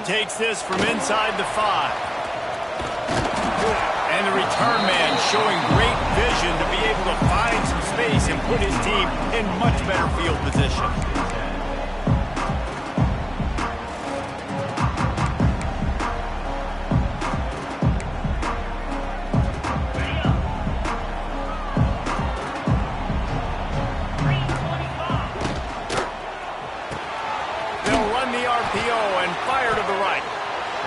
takes this from inside the 5. And the return man showing great vision to be able to find some space and put his team in much better field position.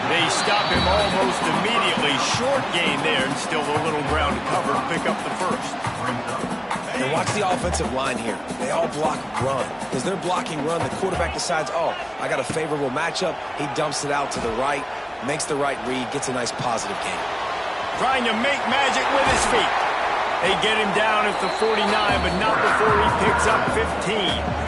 They stop him almost immediately. Short gain there, and still a little ground to cover to pick up the first. And watch the offensive line here. They all block run. As they're blocking run, the quarterback decides, oh, I got a favorable matchup. He dumps it out to the right, makes the right read, gets a nice positive gain. Trying to make magic with his feet. They get him down at the 49, but not before he picks up 15.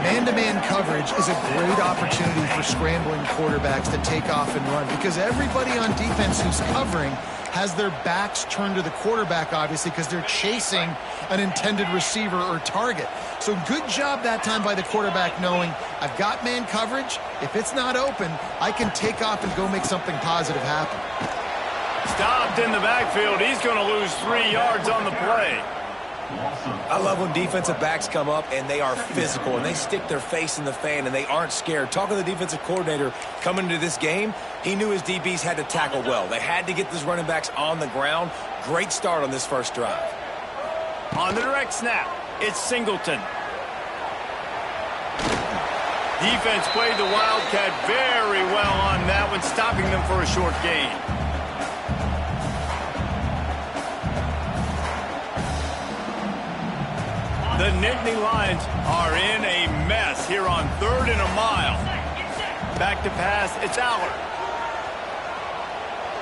Man-to-man coverage is a great opportunity for scrambling quarterbacks to take off and run because everybody on defense who's covering has their backs turned to the quarterback, obviously, because they're chasing an intended receiver or target. So good job that time by the quarterback knowing I've got man coverage. If it's not open, I can take off and go make something positive happen. Stopped in the backfield. He's going to lose 3 yards on the play. I love when defensive backs come up and they are physical and they stick their face in the fan and they aren't scared. Talking to the defensive coordinator coming into this game, he knew his DBs had to tackle well. They had to get these running backs on the ground. Great start on this first drive. On the direct snap, it's Singleton. Defense played the Wildcat very well on that one, stopping them for a short gain. The Nittany Lions are in a mess here on 3rd and a mile. Back to pass, it's Allard.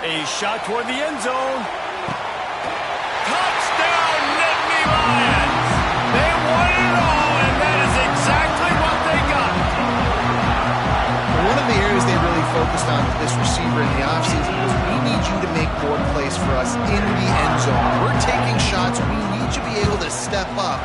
A shot toward the end zone. Touchdown, Nittany Lions! They won it all, and that is exactly what they got. One of the areas they really focused on with this receiver in the offseason was we need you to make more plays for us in the end zone. We're taking shots. We need you to be able to step up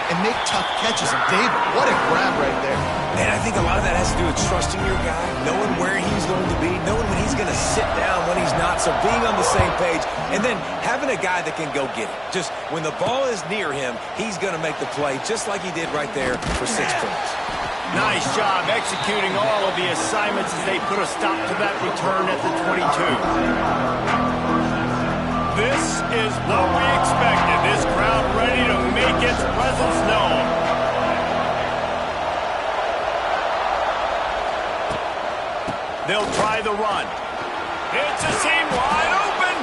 and make tough catches. And David, what a grab right there. And I think a lot of that has to do with trusting your guy, knowing where he's going to be, knowing when he's going to sit down, when he's not, so being on the same page, and then having a guy that can go get it. Just when the ball is near him, he's going to make the play, just like he did right there for 6 points. Nice job executing all of the assignments as they put a stop to that return at the 22. This is what we expected. This crowd ready to make its presence known. They'll try the run. It's a seam wide open.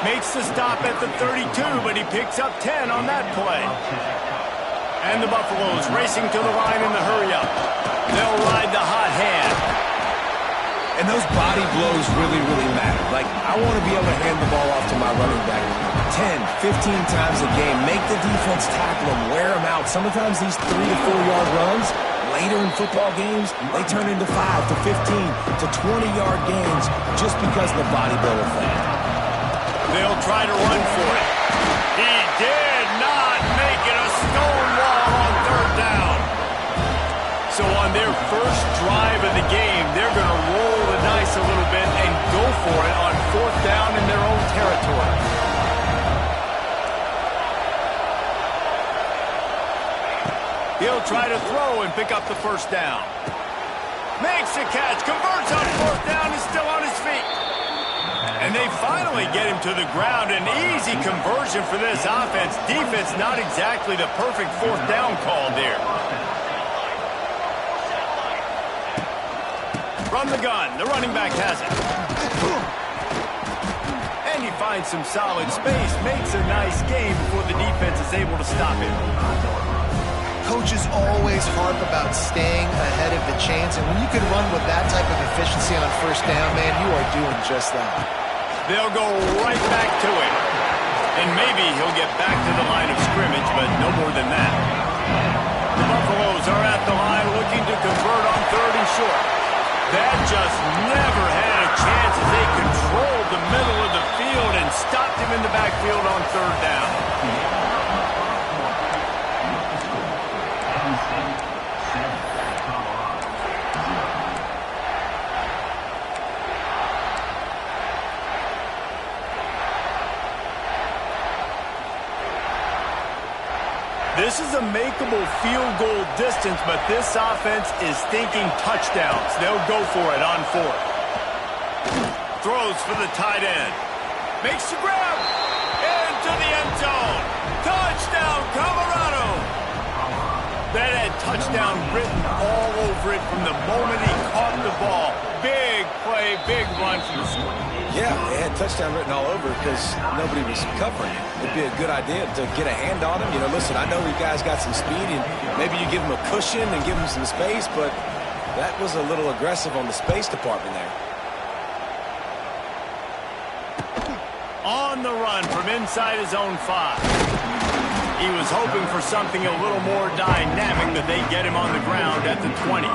Makes the stop at the 32, but he picks up 10 on that play. And the Buffaloes racing to the line in the hurry-up. They'll ride the hot hand. And those body blows really, really matter. Like, I want to be able to hand the ball off to my running back 10, 15 times a game. Make the defense tackle them, wear them out. Sometimes these 3 to 4 yard runs, later in football games, they turn into 5 to 15 to 20-yard gains just because of the body blow effect. They'll try to run for it. He did not make it a stone wall on 3rd down. So on their first drive of the game, they're going to roll the dice a little bit and go for it on 4th down in their own territory. He'll try to throw and pick up the 1st down. Makes the catch, converts on 4th down, is still on his feet. And they finally get him to the ground. An easy conversion for this offense. Defense not exactly the perfect 4th down call there. From the gun, the running back has it. And he finds some solid space, makes a nice game before the defense is able to stop him. Coaches always harp about staying ahead of the chains, and when you can run with that type of efficiency on 1st down, man, you are doing just that. They'll go right back to him. And maybe he'll get back to the line of scrimmage, but no more than that. The Buffaloes are at the line looking to convert on 3rd and short. That just never had a chance as they controlled the middle of the field and stopped him in the backfield on 3rd down. This is a makeable field goal distance, but this offense is thinking touchdowns. They'll go for it on fourth. Throws for the tight end. Makes the grab. Into the end zone. Touchdown, Colorado. That had touchdown written all over it from the moment he caught the ball. Big play, big run from the score. Yeah, they had touchdown written all over because nobody was covering it. It'd be a good idea to get a hand on him. You know, listen, I know you guys got some speed, and maybe you give him a cushion and give him some space, but that was a little aggressive on the space department there. On the run from inside his own 5. He was hoping for something a little more dynamic, that they get him on the ground at the 20.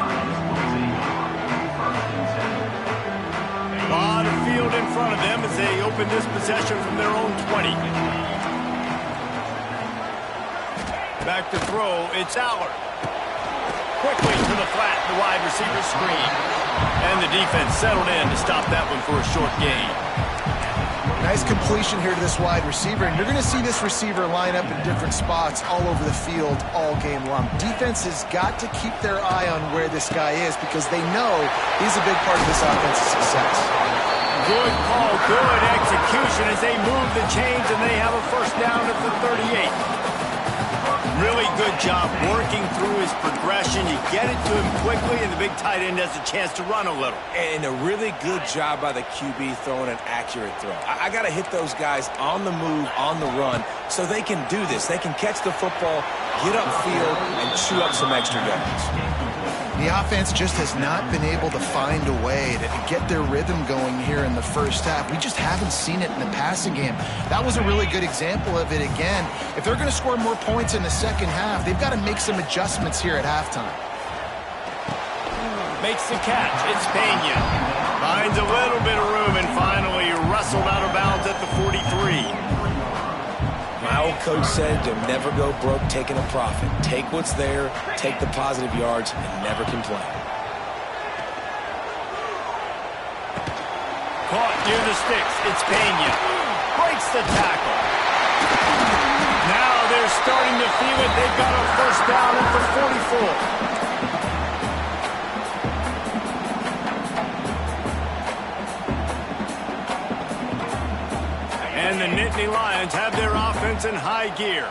A lot of field in front of them as they open this possession from their own 20. Back to throw, it's Allard. Quickly to the flat, the wide receiver screen. And the defense settled in to stop that one for a short gain. Nice completion here to this wide receiver, and you're going to see this receiver line up in different spots all over the field all game long. Defense has got to keep their eye on where this guy is because they know he's a big part of this offense's success. Good call, good execution as they move the chains, and they have a first down at the 38. Really good job working through his progression. You get it to him quickly, and the big tight end has a chance to run a little. And a really good job by the QB throwing an accurate throw. I got to hit those guys on the move, on the run, so they can do this. They can catch the football, get upfield, and chew up some extra yards. The offense just has not been able to find a way to get their rhythm going here in the first half. We just haven't seen it in the passing game. That was a really good example of it again. If they're going to score more points in the second half, they've got to make some adjustments here at halftime. Makes the catch. It's Pena. Finds a little bit of room and finally wrestled out of bounds at the 43. My old coach said to never go broke taking a profit. Take what's there, take the positive yards, and never complain. Caught near the sticks. It's Pena. Breaks the tackle. Now they're starting to feel it. They've got a first down at the 44. And the Nittany Lions have their offense in high gear.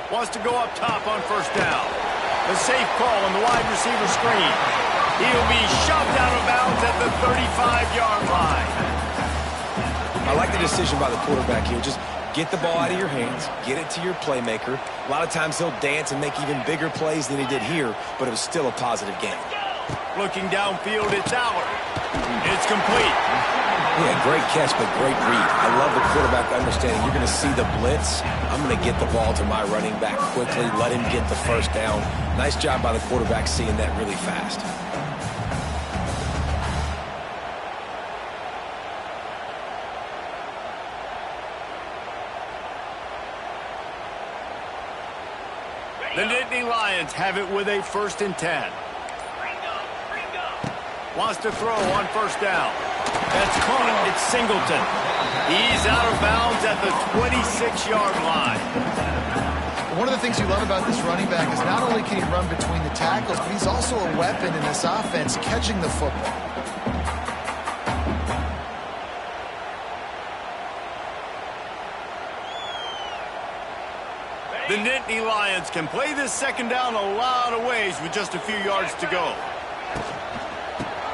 Wants to go up top on first down. A safe call on the wide receiver screen. He'll be shoved out of bounds at the 35-yard line. I like the decision by the quarterback here. Just get the ball out of your hands, get it to your playmaker. A lot of times he'll dance and make even bigger plays than he did here, but it was still a positive game. Looking downfield, it's Allard. It's complete. Yeah, great catch, but great read. I love the quarterback understanding you're going to see the blitz. I'm going to get the ball to my running back quickly, let him get the first down. Nice job by the quarterback seeing that really fast. The Nittany Lions have it with a 1st and 10. Wants to throw on first down. That's caught. It's Singleton. He's out of bounds at the 26-yard line. One of the things you love about this running back is not only can he run between the tackles, but he's also a weapon in this offense, catching the football. The Nittany Lions can play this second down a lot of ways with just a few yards to go.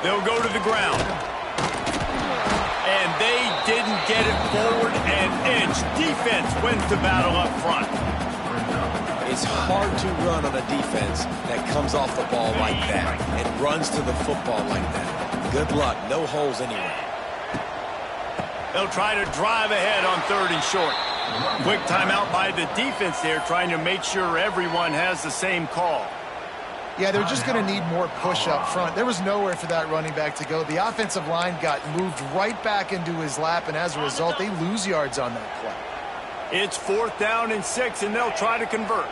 They'll go to the ground. And they didn't get it forward an inch. Defense wins the battle up front. It's hard to run on a defense that comes off the ball like that and runs to the football like that. Good luck. No holes anywhere. They'll try to drive ahead on 3rd and short. Quick timeout by the defense there, trying to make sure everyone has the same call. Yeah, they're just going to need more push up front. There was nowhere for that running back to go. The offensive line got moved right back into his lap, and as a result, they lose yards on that play. It's 4th down and 6, and they'll try to convert.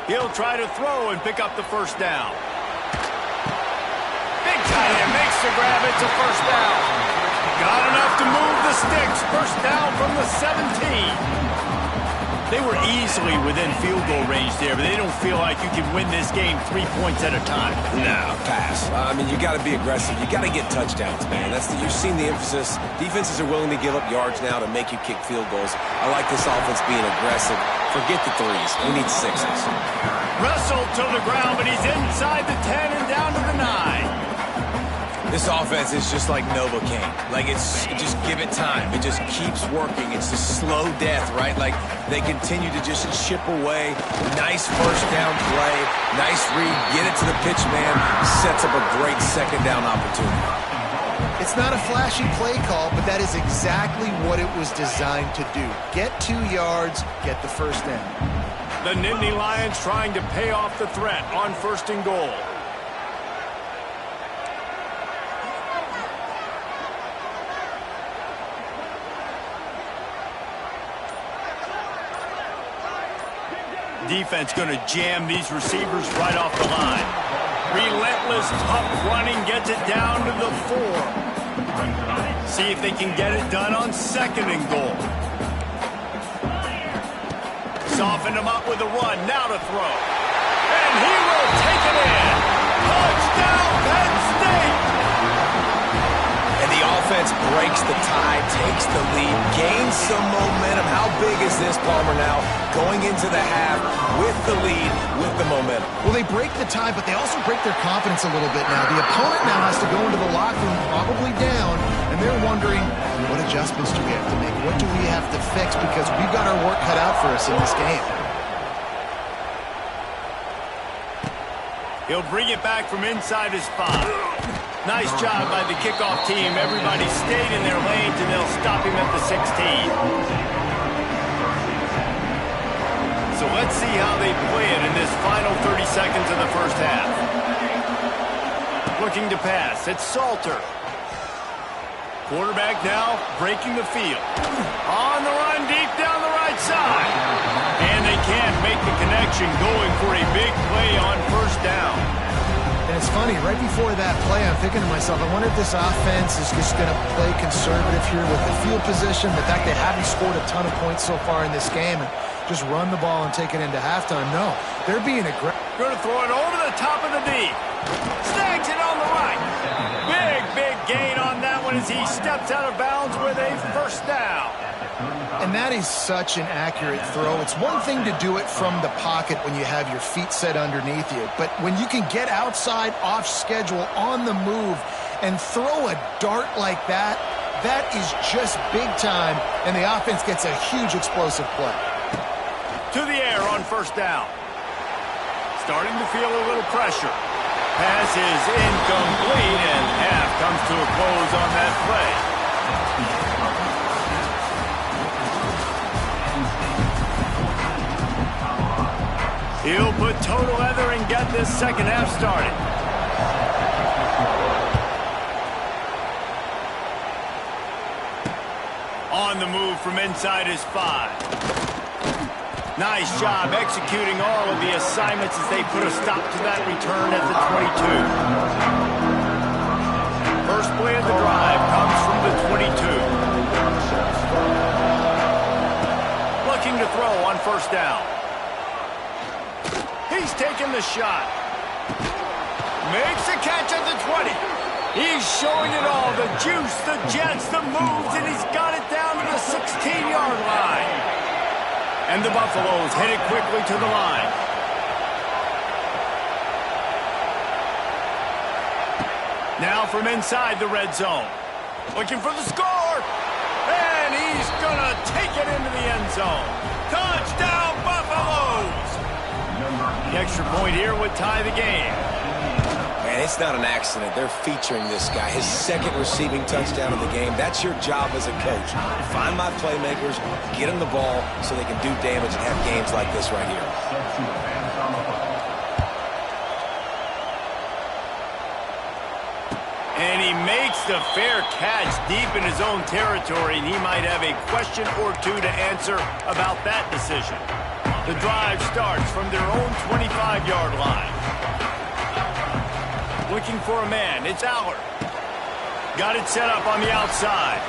He'll try to throw and pick up the first down. big tight end makes the grab. It's a first down. Got enough to move the sticks. First down from the 17. They were easily within field goal range there, but they don't feel like you can win this game 3 points at a time. No, pass. I mean, you got to be aggressive. You got to get touchdowns, man. You've seen the emphasis. Defenses are willing to give up yards now to make you kick field goals. I like this offense being aggressive. Forget the threes. We need sixes. Russell to the ground, but he's inside the 10 and down to the 9. This offense is just like Novocaine. Like, just give it time. It just keeps working. It's a slow death, right? Like, they continue to just chip away. Nice first down play. Nice read. Get it to the pitch man. Sets up a great second down opportunity. It's not a flashy play call, but that is exactly what it was designed to do. Get 2 yards, get the first down. The Nittany Lions trying to pay off the threat on first and goal. Defense going to jam these receivers right off the line. Relentless, tough running gets it down to the 4. See if they can get it done on second and goal. Soften him up with a run. Now to throw. And he will take it in. Touchdown, Penn State! And the offense breaks the tie, takes the lead, gains some momentum. How big is this, Palmer, now? Going into the half with the lead, with the momentum. Well, they break the tie, but they also break their confidence a little bit now. The opponent now has to go into the locker room probably down, and they're wondering, what adjustments do we have to make? What do we have to fix? Because we've got our work cut out for us in this game. He'll bring it back from inside his 5. Nice job by the kickoff team. Everybody stayed in their lanes, and they'll stop him at the 16. So let's see how they play it in this final 30 seconds of the first half. Looking to pass. It's Salter. Quarterback now breaking the field. On the run deep down the right side. And they can't make the connection, going for a big play on first down. And it's funny, right before that play, I'm thinking to myself, I wonder if this offense is just going to play conservative here with the field position, the fact they haven't scored a ton of points so far in this game, and just run the ball and take it into halftime. No, they're being aggressive. Going to throw it over the top of the D. Snags it on the right. Big gain on that one as he steps out of bounds with a first down. And that is such an accurate throw. It's one thing to do it from the pocket when you have your feet set underneath you, but when you can get outside, off schedule, on the move, and throw a dart like that, that is just big time, and the offense gets a huge explosive play. To the air on first down. Starting to feel a little pressure. Pass is incomplete, and half comes to a close on that play. He'll put toe together and get this second half started. On the move from inside his 5. Nice job executing all of the assignments as they put a stop to that return at the 22. First play of the drive comes from the 22. Looking to throw on first down. He's taking the shot. Makes a catch at the 20. He's showing it all. The juice, the jets, the moves, and he's got it down to the 16-yard line. And the Buffaloes headed quickly to the line. Now from inside the red zone. Looking for the score. And he's going to take it into the end zone. Touchdown, Buffaloes! The extra point here would tie the game. Man, it's not an accident. They're featuring this guy. His second receiving touchdown of the game. That's your job as a coach. Find my playmakers, get them the ball so they can do damage and have games like this right here. And he makes the fair catch deep in his own territory, and he might have a question or two to answer about that decision. The drive starts from their own 25-yard line. looking for a man. It's Aller. Got it set up on the outside.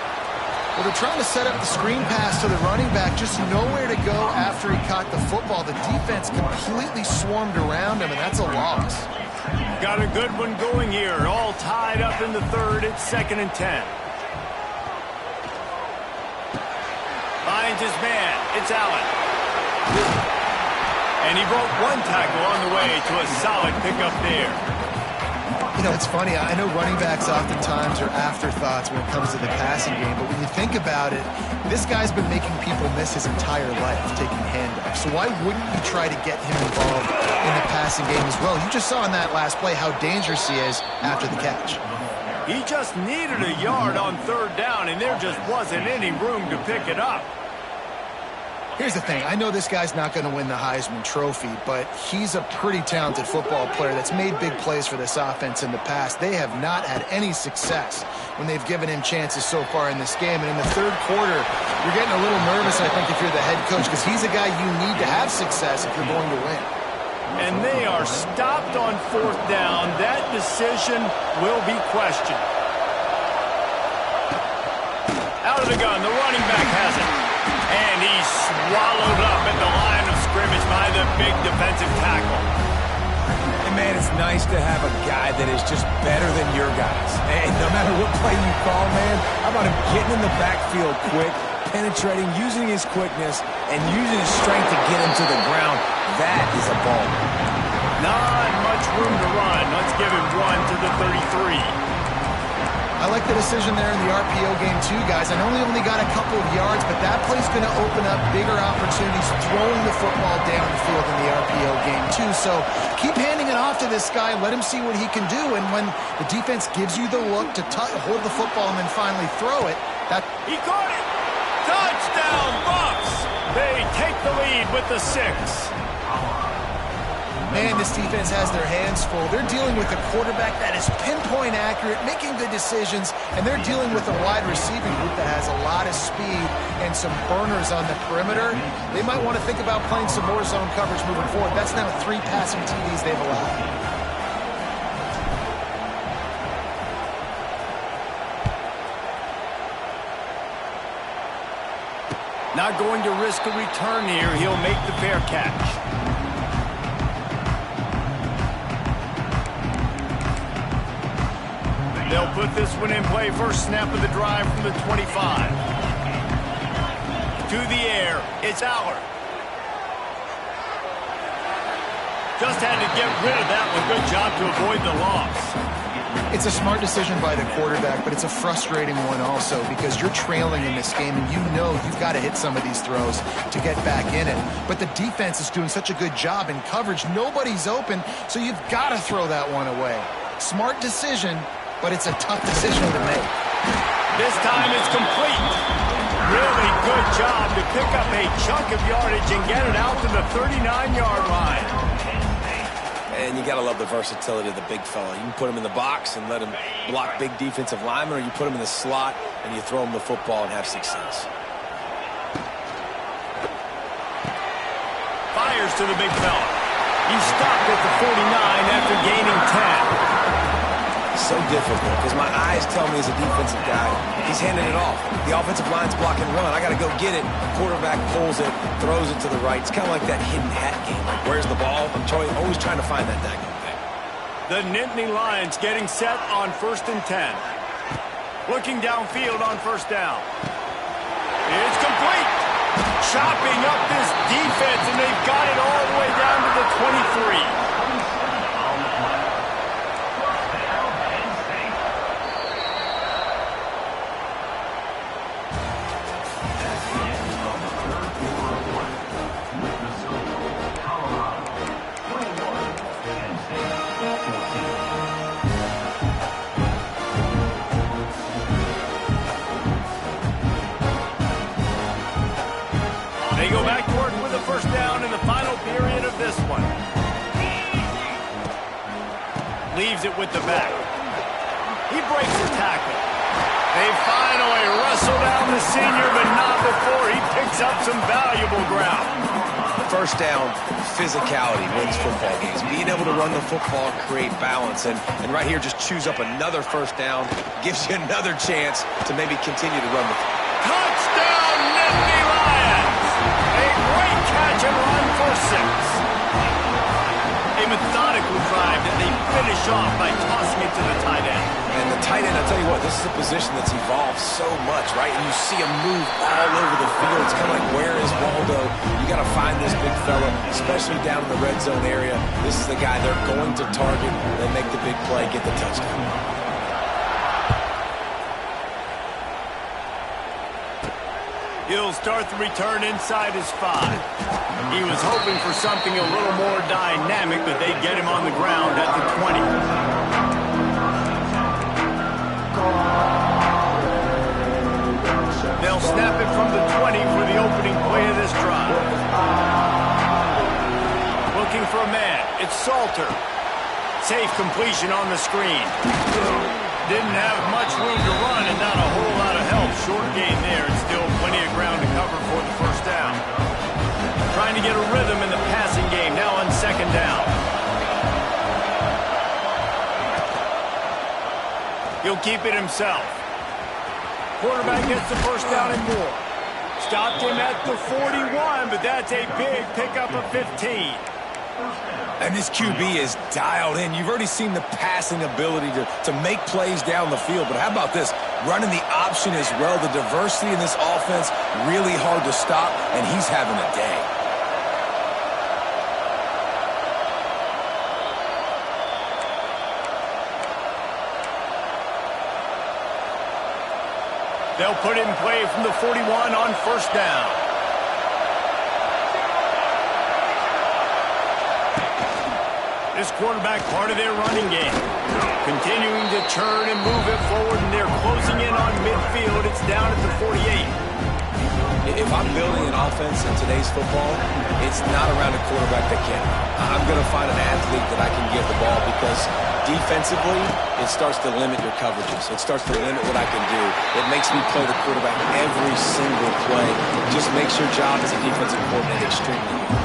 Well, they're trying to set up the screen pass to the running back, just nowhere to go after he caught the football. The defense completely swarmed around him, and that's a loss. Got a good one going here. All tied up in the third. It's 2nd and 10. Finds his man. It's Allen. And he broke one tackle on the way to a solid pickup there. You know, it's funny. I know running backs oftentimes are afterthoughts when it comes to the passing game, but when you think about it, this guy's been making people miss his entire life taking handoffs. So why wouldn't you try to get him involved in the passing game as well? You just saw in that last play how dangerous he is after the catch. He just needed a yard on 3rd down, and there just wasn't any room to pick it up. Here's the thing. I know this guy's not going to win the Heisman Trophy, but he's a pretty talented football player that's made big plays for this offense in the past. They have not had any success when they've given him chances so far in this game. And in the 3rd quarter, you're getting a little nervous, I think, if you're the head coach, because he's a guy you need to have success if you're going to win. And they are stopped on 4th down. That decision will be questioned. Out of the gun, the running back has it. And he's swallowed up at the line of scrimmage by the big defensive tackle. And, man, it's nice to have a guy that is just better than your guys. And no matter what play you call, man, how about him getting in the backfield quick, penetrating, using his quickness, and using his strength to get him to the ground. That is a ball. Not much room to run. Let's give him 1 to the 33. I like the decision there in the RPO game too, guys. I know he only got a couple of yards, but that play's going to open up bigger opportunities throwing the football down the field in the RPO game too. So keep handing it off to this guy. Let him see what he can do. And when the defense gives you the look to hold the football and then finally throw it, he caught it. Touchdown, Bucs. They take the lead with the 6. Man, this defense has their hands full. They're dealing with a quarterback that is pinpoint accurate, making good decisions, and they're dealing with a wide receiving group that has a lot of speed and some burners on the perimeter. They might want to think about playing some more zone coverage moving forward. That's now 3 passing TDs they've allowed. Not going to risk a return here. He'll make the fair catch. They'll put this one in play. First snap of the drive from the 25. To the air. It's Aller. Just had to get rid of that one. Good job to avoid the loss. It's a smart decision by the quarterback, but it's a frustrating one also because you're trailing in this game and you know you've got to hit some of these throws to get back in it. But the defense is doing such a good job in coverage. Nobody's open, so you've got to throw that one away. Smart decision, but it's a tough decision to make. This time it's complete. Really good job to pick up a chunk of yardage and get it out to the 39-yard line. And you got to love the versatility of the big fella. You can put him in the box and let him block big defensive linemen, or you put him in the slot and you throw him the football and have success. Fires to the big fella. He stopped at the 49 after gaining 10. So difficult because my eyes tell me as a defensive guy, he's handing it off. The offensive line's blocking run. I got to go get it. Quarterback pulls it, throws it to the right. It's kind of like that hidden hat game. Like, where's the ball? I'm always trying to find that daggone thing. The Nittany Lions getting set on 1st and 10. Looking downfield on 1st down. It's complete. Chopping up this defense, and they've got it all the way down to the 23. They go back to work with a 1st down in the final period of this one. Leaves it with the back. He breaks the tackle. They finally wrestle down the senior, but not before he picks up some valuable ground. first down, physicality wins football games. Being able to run the football, create balance, and right here just choose up another first down, gives you another chance to maybe continue to run the football. Touchdown, Nittany Lions! A great catch and run for 6. A methodical drive that they finish off by tossing it to the tight end. And the tight end, I'll tell you what, this is a position that's evolved so much, right? And you see him move all over the field. It's kind of like, where is Waldo? You got to find this big fella, especially down in the red zone area. This is the guy they're going to target. They make the big play, get the touchdown. He'll start the return inside his 5. He was hoping for something a little more dynamic, but they get him on the ground at the 20. They'll snap it from the 20 for the opening play of this drive. Looking for a man. It's Salter. Safe completion on the screen. Didn't have much room to run and not a whole lot of help. Short gain there. It's still plenty of ground to cover for the first down. Trying to get a rhythm in the passing game now on second down. He'll keep it himself. Quarterback gets the first down and more. Stopped him at the 41, but that's a big pickup of 15. And this QB is dialed in. You've already seen the passing ability to make plays down the field. But how about this? Running the option as well. The diversity in this offense, really hard to stop, and he's having a day. They'll put it in play from the 41 on first down. This quarterback part of their running game. Continuing to turn and move it forward, and they're closing in on midfield. It's down at the 48. If I'm building an offense in today's football, it's not around a quarterback that can. I'm going to find an athlete that I can give the ball because defensively, it starts to limit your coverages. It starts to limit what I can do. It makes me play the quarterback every single play. It just makes your job as a defensive coordinator extremely good.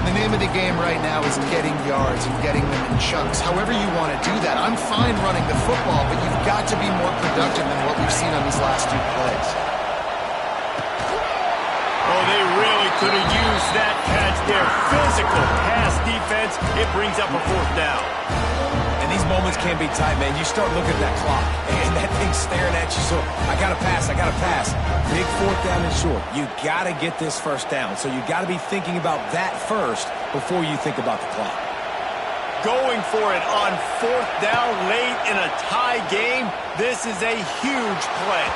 The name of the game right now is getting yards and getting them in chunks. However you want to do that. I'm fine running the football, but you've got to be more productive than what we've seen on these last 2 plays. Oh, they really could have used that catch there. Physical pass defense. It brings up a fourth down. And these moments can be tight, man. You start looking at that clock, and that thing's staring at you. So I got to pass. Big fourth down and short. You got to get this first down. So you got to be thinking about that first before you think about the clock. Going for it on fourth down late in a tie game. This is a huge play.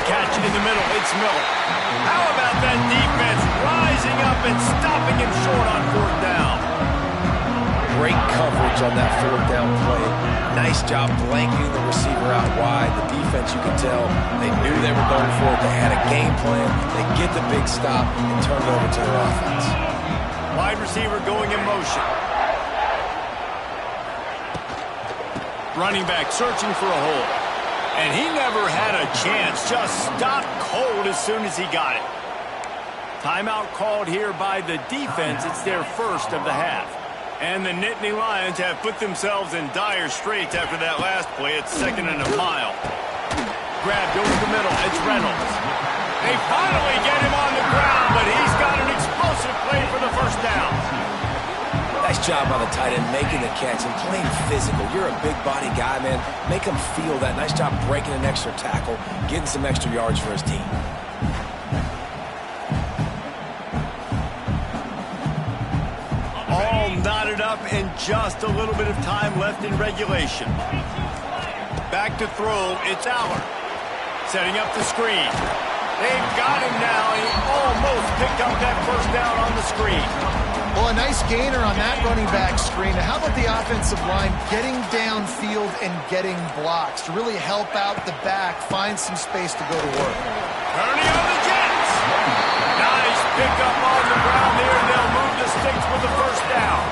Catch in the middle. It's Miller. How about that defense rising up and stopping him short on fourth down? Great coverage on that fourth down play. Nice job blanketing the receiver out wide. The defense, you can tell, they knew they were going for it. They had a game plan. They get the big stop and turn it over to their offense. Wide receiver going in motion. Running back searching for a hole. And he never had a chance. Just stopped cold as soon as he got it. Timeout called here by the defense. It's their first of the half. And the Nittany Lions have put themselves in dire straits after that last play. It's second and a mile. Grabbed over the middle. It's Reynolds. They finally get him on the ground, but he's got an explosive play for the first down. Nice job by the tight end making the catch and playing physical. You're a big body guy, man. Make him feel that. Nice job breaking an extra tackle, getting some extra yards for his team. All knotted up and just a little bit of time left in regulation. Back to throw. It's Aller. Setting up the screen. They've got him now. He almost picked up that first down on the screen. Well, a nice gainer on that running back screen. How about the offensive line getting downfield and getting blocks to really help out the back, find some space to go to work? Kearney on the Jets. Nice pickup on the ground there. They'll move the sticks with the first down.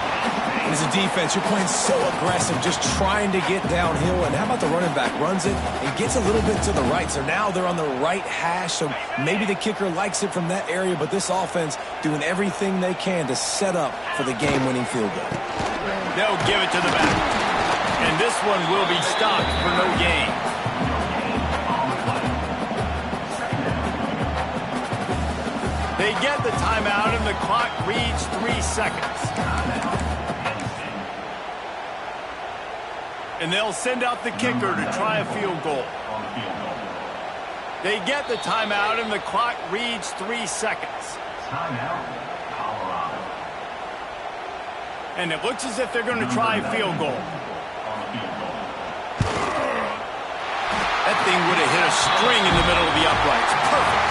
And as a defense, you're playing so aggressive, just trying to get downhill. And how about the running back runs it and gets a little bit to the right. So now they're on the right hash. So maybe the kicker likes it from that area, but this offense doing everything they can to set up for the game-winning field goal. They'll give it to the back. And this one will be stopped for no gain. They get the timeout, and the clock reads 3 seconds. And they'll send out the kicker to try a field goal. They get the timeout, and the clock reads 3 seconds. And it looks as if they're going to try a field goal. That thing would have hit a string in the middle of the uprights. Perfect.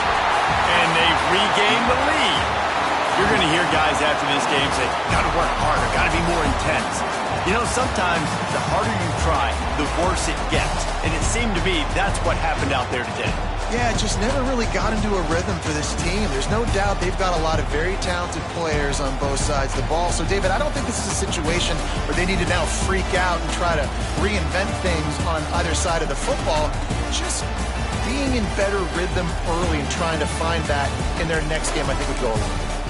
And they've regained the lead. You're going to hear guys after this game say, got to work harder, got to be more intense. You know, sometimes the harder you try, the worse it gets. And it seemed to be that's what happened out there today. Yeah, it just never really got into a rhythm for this team. There's no doubt they've got a lot of very talented players on both sides of the ball. So, David, I don't think this is a situation where they need to now freak out and try to reinvent things on either side of the football. Just being in better rhythm early and trying to find that in their next game, I think, would go a long way.